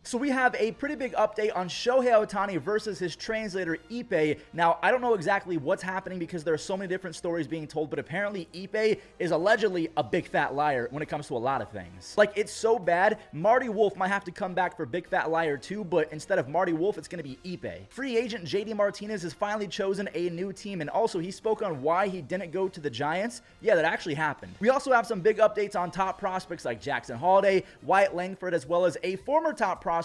So we have a pretty big update on Shohei Ohtani versus his translator Ippei. Now, I don't know exactly what's happening because there are so many different stories being told, but apparently Ippei is allegedly a big fat liar when it comes to a lot of things. Like, it's so bad, Marty Wolf might have to come back for Big Fat Liar 2, but instead of Marty Wolf, it's going to be Ippei. Free agent JD Martinez has finally chosen a new team, and also he spoke on why he didn't go to the Giants. Yeah, that actually happened. We also have some big updates on top prospects like Jackson Holliday, Wyatt Langford, as well as a former top prospect,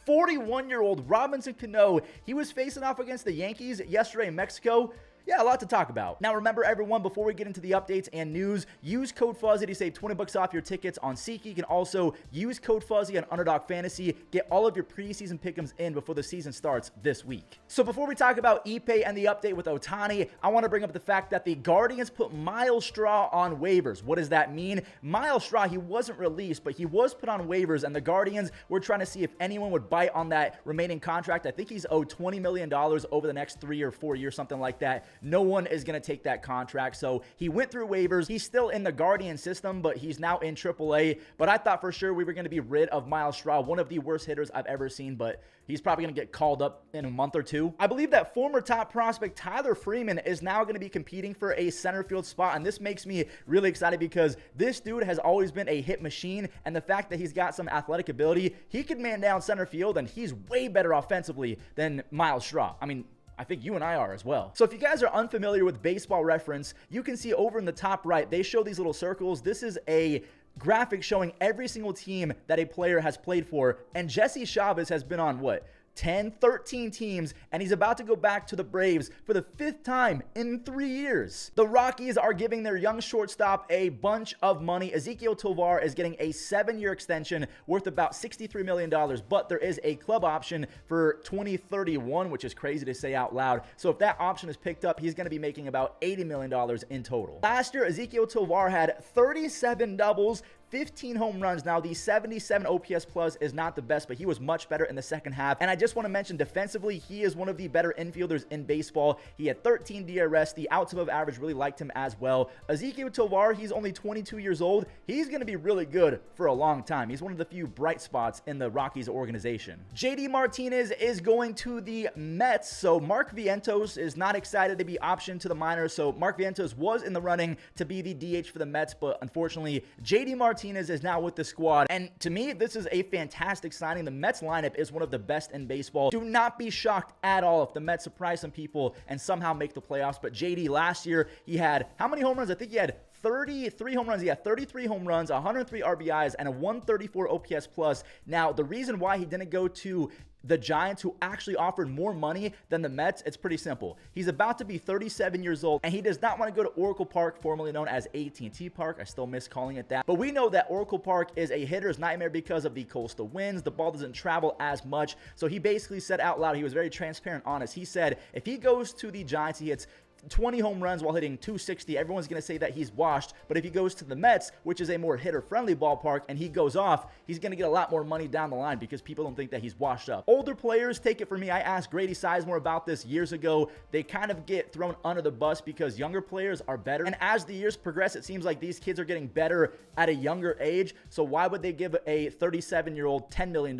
41-year-old Robinson Cano. He was facing off against the Yankees yesterday in Mexico. Yeah, a lot to talk about. Now, remember, everyone, before we get into the updates and news, use code Fuzzy to save 20 bucks off your tickets on SeatGeek. You can also use code Fuzzy on Underdog Fantasy. Get all of your preseason pick'ems in before the season starts this week. So before we talk about Ippei and the update with Ohtani, I want to bring up the fact that the Guardians put Myles Straw on waivers. What does that mean? Myles Straw, he wasn't released, but he was put on waivers, and the Guardians were trying to see if anyone would bite on that remaining contract. I think he's owed $20 million over the next 3 or 4 years, something like that. No one is going to take that contract. So he went through waivers. He's still in the Guardian system, but he's now in AAA. But I thought for sure we were going to be rid of Myles Straw, one of the worst hitters I've ever seen, but he's probably going to get called up in a month or two. I believe that former top prospect Tyler Freeman is now going to be competing for a center field spot, and this makes me really excited because this dude has always been a hit machine, and the fact that he's got some athletic ability, he could man down center field, and he's way better offensively than Myles Straw. I mean, I think you and I are as well. So if you guys are unfamiliar with Baseball Reference, you can see over in the top right, they show these little circles. This is a graphic showing every single team that a player has played for. And Jesse Chavez has been on what? 10, 13 teams, and he's about to go back to the Braves for the 5th time in 3 years. The Rockies are giving their young shortstop a bunch of money. Ezequiel Tovar is getting a 7-year extension worth about $63 million, but there is a club option for 2031, which is crazy to say out loud. So if that option is picked up, he's going to be making about $80 million in total. Last year, Ezequiel Tovar had 37 doubles, 15 home runs. Now, the 77 OPS plus is not the best, but he was much better in the second half. And I just want to mention defensively, he is one of the better infielders in baseball. He had 13 DRS. The outs above average really liked him as well. Ezequiel Tovar, he's only 22 years old. He's going to be really good for a long time. He's one of the few bright spots in the Rockies organization. JD Martinez is going to the Mets. So Mark Vientos is not excited to be optioned to the minors. So Mark Vientos was in the running to be the DH for the Mets, but unfortunately, JD Martinez is now with the squad, and to me, this is a fantastic signing. The Mets lineup is one of the best in baseball. Do not be shocked at all if the Mets surprise some people and somehow make the playoffs. But JD, last year, he had how many home runs? I think he had 33 home runs. He had 33 home runs, 103 RBIs, and a 134 OPS plus. Now, the reason why he didn't go to the Giants, who actually offered more money than the Mets, it's pretty simple. He's about to be 37 years old, and he does not want to go to Oracle Park, formerly known as AT&T Park. I still miss calling it that. But we know that Oracle Park is a hitter's nightmare because of the coastal winds. The ball doesn't travel as much. So he basically said out loud, he was very transparent, honest. He said if he goes to the Giants, he hits 20 home runs while hitting 260, everyone's going to say that he's washed. But if he goes to the Mets, which is a more hitter-friendly ballpark, and he goes off, he's going to get a lot more money down the line because people don't think that he's washed up. Older players, take it from me. I asked Grady Sizemore about this years ago. They kind of get thrown under the bus because younger players are better. And as the years progress, it seems like these kids are getting better at a younger age. So why would they give a 37-year-old $10 million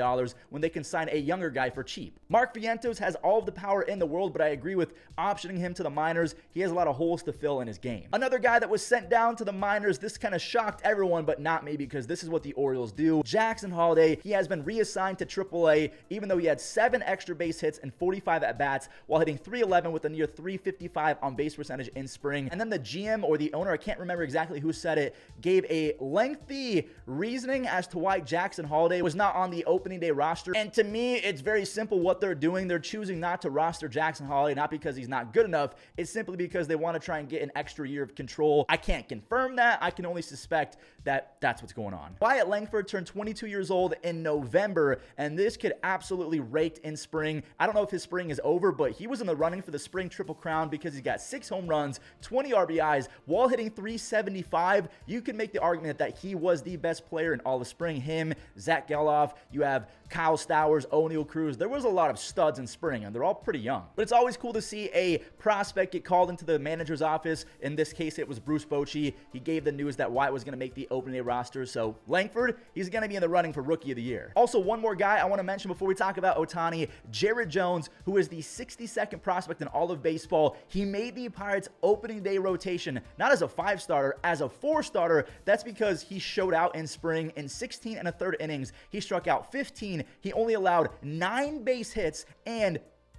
when they can sign a younger guy for cheap? Mark Vientos has all of the power in the world, but I agree with optioning him to the minors. He has a lot of holes to fill in his game. Another guy that was sent down to the minors, this kind of shocked everyone, but not me because this is what the Orioles do. Jackson Holliday, he has been reassigned to AAA, even though he had 7 extra base hits and 45 at-bats while hitting .311 with a near .355 on base percentage in spring. And then the GM or the owner, I can't remember exactly who said it, gave a lengthy reasoning as to why Jackson Holliday was not on the opening day roster. And to me, it's very simple what they're doing. They're choosing not to roster Jackson Holliday, not because he's not good enough. It's simply because they want to try and get an extra year of control. I can't confirm that. I can only suspect that that's what's going on. Wyatt Langford turned 22 years old in November, and this kid absolutely raked in spring. I don't know if his spring is over, but he was in the running for the spring Triple Crown because he's got 6 home runs, 20 RBIs, while hitting .375. You can make the argument that he was the best player in all of spring. Him, Zach Geloff, you have Kyle Stowers, O'Neal Cruz. There was a lot of studs in spring, and they're all pretty young. But it's always cool to see a prospect get called into the manager's office. In this case, it was Bruce Bochy. He gave the news that Wyatt was going to make the opening day roster. So Langford, he's going to be in the running for Rookie of the Year. Also, one more guy I want to mention before we talk about Ohtani, Jared Jones, who is the 62nd prospect in all of baseball. He made the Pirates opening day rotation, not as a 5-starter, as a 4-starter. That's because he showed out in spring in 16 1/3 innings. He struck out 15. He only allowed 9 base hits, and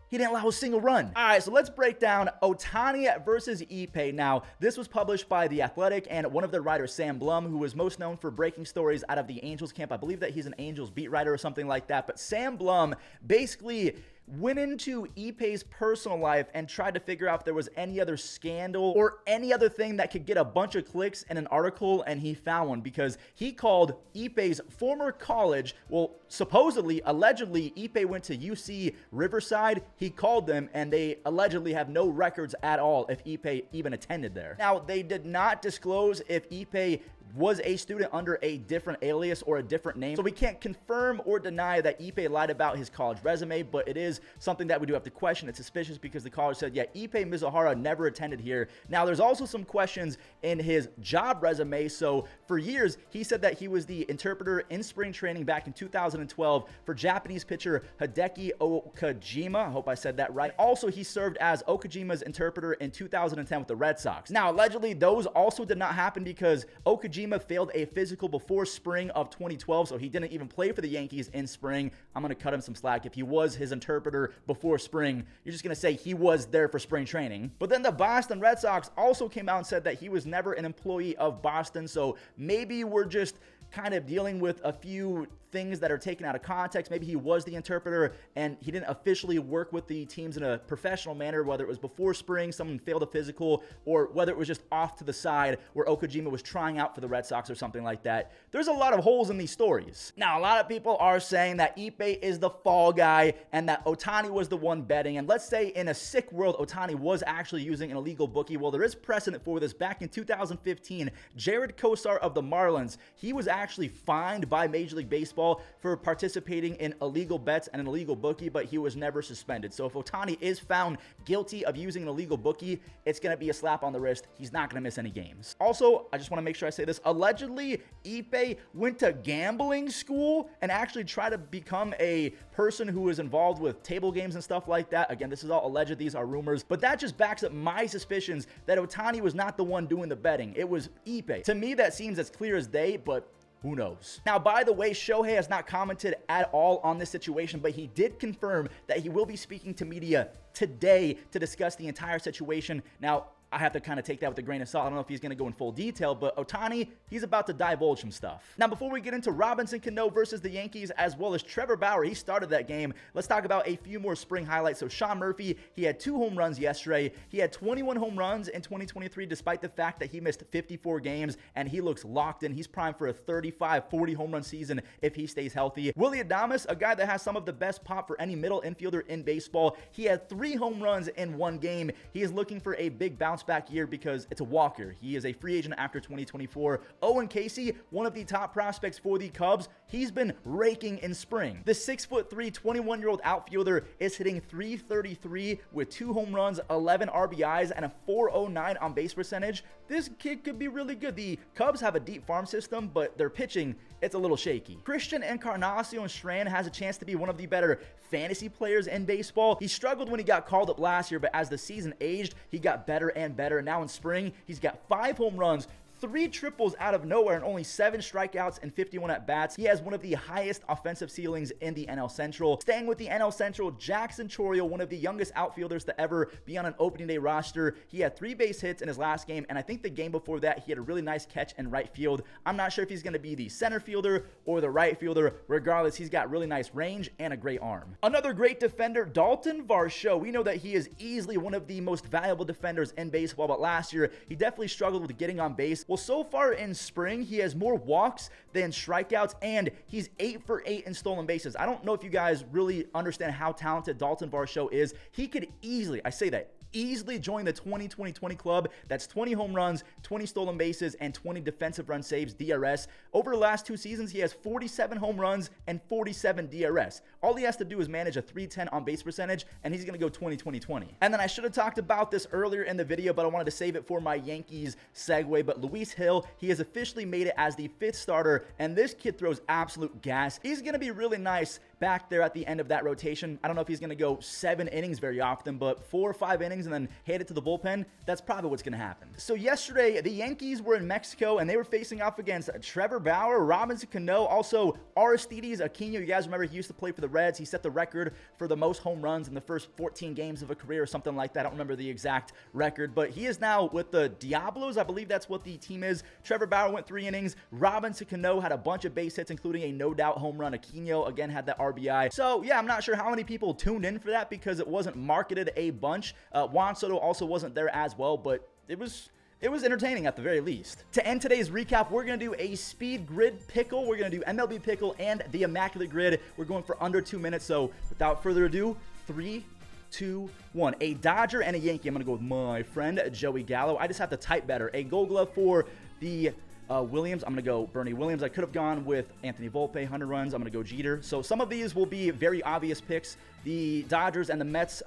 he didn't allow a single run. All right, so let's break down Ohtani versus Ippei. Now, this was published by The Athletic, and one of their writers, Sam Blum, who was most known for breaking stories out of the Angels camp. I believe that he's an Angels beat writer or something like that. But Sam Blum basically went into Ippei's personal life and tried to figure out if there was any other scandal or any other thing that could get a bunch of clicks in an article, and he found one because he called Ippei's former college, well, supposedly, allegedly, Ippei went to UC Riverside. He called them, and they allegedly have no records at all if Ippei even attended there. Now, they did not disclose if Ippei was a student under a different alias or a different name. So we can't confirm or deny that Ippei lied about his college resume, but it is something that we do have to question. It's suspicious because the college said, yeah, Ippei Mizuhara never attended here. Now, there's also some questions in his job resume. So for years, he said that he was the interpreter in spring training back in 2012 for Japanese pitcher Hideki Okajima. I hope I said that right. Also, he served as Okajima's interpreter in 2010 with the Red Sox. Now, allegedly, those also did not happen because Okajima failed a physical before spring of 2012, so he didn't even play for the Yankees in spring. I'm going to cut him some slack. If he was his interpreter before spring, you're just going to say he was there for spring training. But then the Boston Red Sox also came out and said that he was never an employee of Boston, so maybe we're just kind of dealing with a few things that are taken out of context. Maybe he was the interpreter and he didn't officially work with the teams in a professional manner, whether it was before spring, someone failed a physical, or whether it was just off to the side where Okajima was trying out for the Red Sox or something like that. There's a lot of holes in these stories. Now, a lot of people are saying that Ippei is the fall guy and that Ohtani was the one betting. And let's say in a sick world, Ohtani was actually using an illegal bookie. Well, there is precedent for this. Back in 2015, Jared Kosar of the Marlins, he was actually fined by Major League Baseball for participating in illegal bets and an illegal bookie, but he was never suspended. So if Ohtani is found guilty of using an illegal bookie, it's going to be a slap on the wrist. He's not going to miss any games. Also, I just want to make sure I say this. Allegedly, Ippei went to gambling school and actually tried to become a person who was involved with table games and stuff like that. Again, this is all alleged. These are rumors, but that just backs up my suspicions that Ohtani was not the one doing the betting. It was Ippei. To me, that seems as clear as day, but who knows? Now, by the way, Shohei has not commented at all on this situation, but he did confirm that he will be speaking to media today to discuss the entire situation. Now, I have to kind of take that with a grain of salt. I don't know if he's going to go in full detail, but Ohtani, he's about to divulge some stuff. Now, before we get into Robinson Cano versus the Yankees, as well as Trevor Bauer, he started that game. Let's talk about a few more spring highlights. So Sean Murphy, he had 2 home runs yesterday. He had 21 home runs in 2023, despite the fact that he missed 54 games, and he looks locked in. He's primed for a 35-40 home run season if he stays healthy. Willy Adames, a guy that has some of the best pop for any middle infielder in baseball. He had 3 home runs in 1 game. He is looking for a big bounce back year because it's a walker. He is a free agent after 2024. Owen Casey, one of the top prospects for the Cubs, he's been raking in spring. The 6'3", 21-year-old outfielder is hitting .333 with 2 home runs, 11 RBIs, and a .409 on base percentage. This kid could be really good. The Cubs have a deep farm system, but their pitching, it's a little shaky. Christian Encarnacion Strand has a chance to be one of the better fantasy players in baseball. He struggled when he got called up last year, but as the season aged, he got better and better. Now in spring, he's got 5 home runs, 3 triples out of nowhere, and only 7 strikeouts and 51 at-bats. He has one of the highest offensive ceilings in the NL Central. Staying with the NL Central, Jackson Chourio, one of the youngest outfielders to ever be on an opening day roster. He had 3 base hits in his last game, and I think the game before that, he had a really nice catch in right field. I'm not sure if he's going to be the center fielder or the right fielder. Regardless, he's got really nice range and a great arm. Another great defender, Dalton Varsho. We know that he is easily one of the most valuable defenders in baseball, but last year, he definitely struggled with getting on base. Well, so far in spring, he has more walks than strikeouts, and he's 8 for 8 in stolen bases. I don't know if you guys really understand how talented Dalton Varsho is. He could easily, I say that, easily join the 20-20-20 club. That's 20 home runs, 20 stolen bases, and 20 defensive run saves, DRS. Over the last 2 seasons, he has 47 home runs and 47 DRS. All he has to do is manage a 310 on base percentage, and he's going to go 20-20-20. And then I should have talked about this earlier in the video, but I wanted to save it for my Yankees segue. But Luis Hill, he has officially made it as the 5th starter, and this kid throws absolute gas. He's going to be really nice back there at the end of that rotation. I don't know if he's going to go 7 innings very often, but 4 or 5 innings and then hand it to the bullpen, that's probably what's going to happen. So yesterday, the Yankees were in Mexico, and they were facing off against Trevor Bauer, Robinson Cano, also Aristides Aquino. You guys remember he used to play for the Reds. He set the record for the most home runs in the first 14 games of a career or something like that. I don't remember the exact record, but he is now with the Diablos. I believe that's what the team is. Trevor Bauer went 3 innings. Robinson Cano had a bunch of base hits, including a no-doubt home run. Aquino, again, had that RBI. So, yeah, I'm not sure how many people tuned in for that because it wasn't marketed a bunch. Juan Soto also wasn't there as well, but it was entertaining at the very least. To end today's recap, we're going to do a speed grid pickle. We're going to do MLB pickle and the immaculate grid. We're going for under 2 minutes. So without further ado, 3, 2, 1. A Dodger and a Yankee. I'm going to go with my friend Joey Gallo. I just have to type better. A Gold Glove for the Williams. I'm going to go Bernie Williams. I could have gone with Anthony Volpe, 100 runs. I'm going to go Jeter. So some of these will be very obvious picks. The Dodgers and the Mets,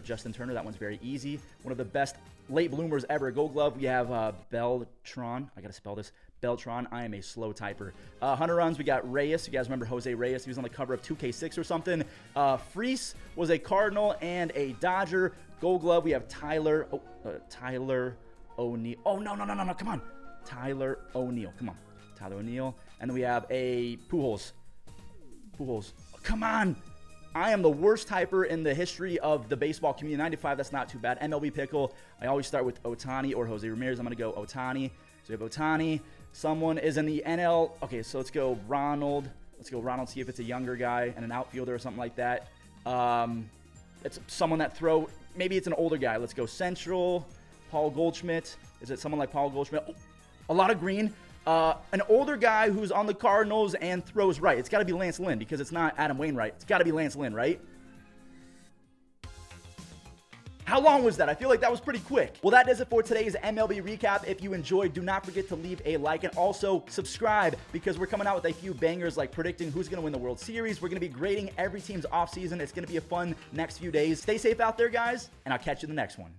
Justin Turner. That one's very easy. One of the best late bloomers ever. Gold Glove, we have Beltran. I got to spell this. Beltran. I am a slow typer. 100 runs, we got Reyes. You guys remember Jose Reyes? He was on the cover of 2K6 or something. Freese was a Cardinal and a Dodger. Gold Glove, we have Tyler O'Neill. Oh, no. Come on. Tyler O'Neill. Come on. Tyler O'Neill. And then we have a Pujols. Come on. I am the worst typer in the history of the baseball community. 95, that's not too bad. MLB pickle. I always start with Ohtani or Jose Ramirez. I'm going to go Ohtani. So we have Ohtani. Someone is in the NL. Okay, so let's go Ronald. See if it's a younger guy and an outfielder or something like that. It's someone that maybe it's an older guy. Let's go Central. Paul Goldschmidt. Is it someone like Paul Goldschmidt? Oh, a lot of green. An older guy who's on the Cardinals and throws right. It's got to be Lance Lynn because it's not Adam Wainwright. It's got to be Lance Lynn, right? How long was that? I feel like that was pretty quick. Well, that does it for today's MLB recap. If you enjoyed, do not forget to leave a like and also subscribe because we're coming out with a few bangers like predicting who's going to win the World Series. We're going to be grading every team's offseason. It's going to be a fun next few days. Stay safe out there, guys, and I'll catch you in the next one.